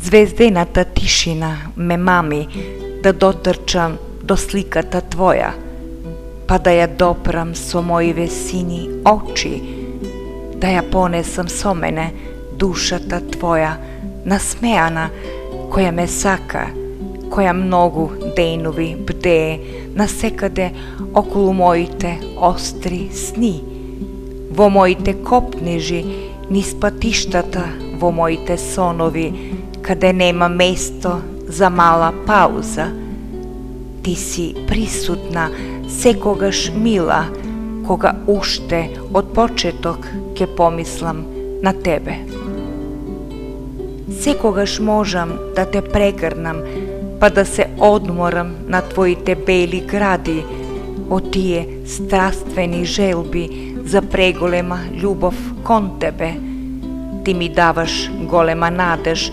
Zvezdената тишина ме мами да дотрчам до сликата твоја, па да ја допрам со моиве сини очи, да ја понесам со мене душата твоја, насмеана, која ме сака, која многу денови бдее насекаде околу моите остри сни, во моите копнежи, низ патиштата, во моите сонови, каде нема место за мала пауза. Ти си присутна, секогаш мила, кога уште од почеток ќе помислам на тебе. Секогаш можам да те прегрнам, па да се одморам на твоите бели гради, од тие страствени желби за преголема љубов кон тебе. Ти ми даваш голема надеж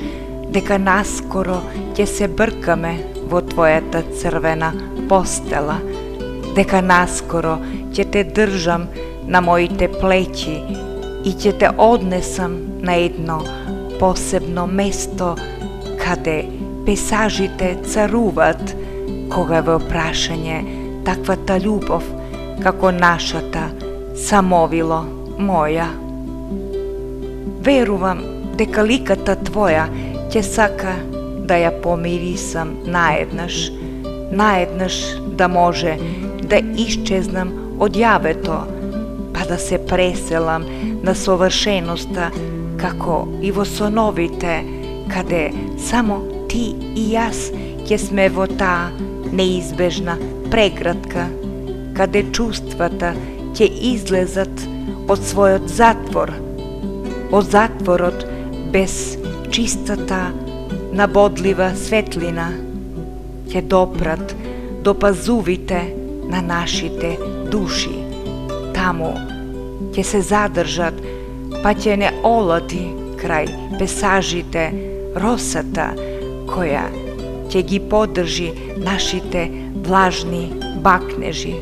дека наскоро ќе се бркаме во твојата црвена постела, дека наскоро ќе те држам на моите плеќи и ќе те однесам на едно посебно место каде песажите царуват, кога во прашање таквата љубов како нашата самовило моја. Верувам дека ликата твоја ќе сака да ја помирисам наеднаш, наеднаш да може да исчезнам од јавето, па да се преселам на совршеноста, како и во соновите, каде само ти и јас ќе сме во таа неизбежна преградка, каде чувствата ќе излезат од својот затвор, од затворот без чистата набодлива светлина, ќе допрат до пазувите на нашите души. Таму ќе се задржат, па ќе не олади крај песажите росата, која ќе ги поддржи нашите влажни бакнежи.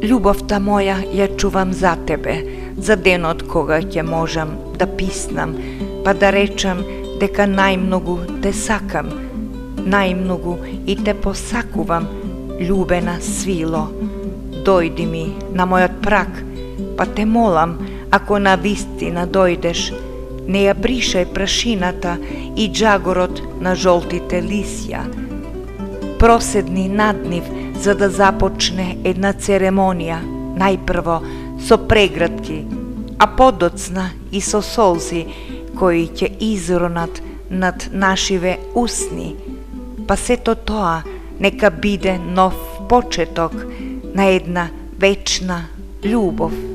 Љубовта моја ја чувам за тебе, за денот кога ќе можам да писнам, па да речам дека најмногу те сакам, најмногу и те посакувам, љубена свило. Дојди ми на мојот праг, па те молам, ако навистина дојдеш, не ја бришај прашината и джагорот на жолтите лисја. Проседни над нив, за да започне една церемонија, најпрво со преградки, а подоцна и со солзи, кои ќе изронат над нашиве усни, па сето тоа нека биде нов почеток на една вечна љубов.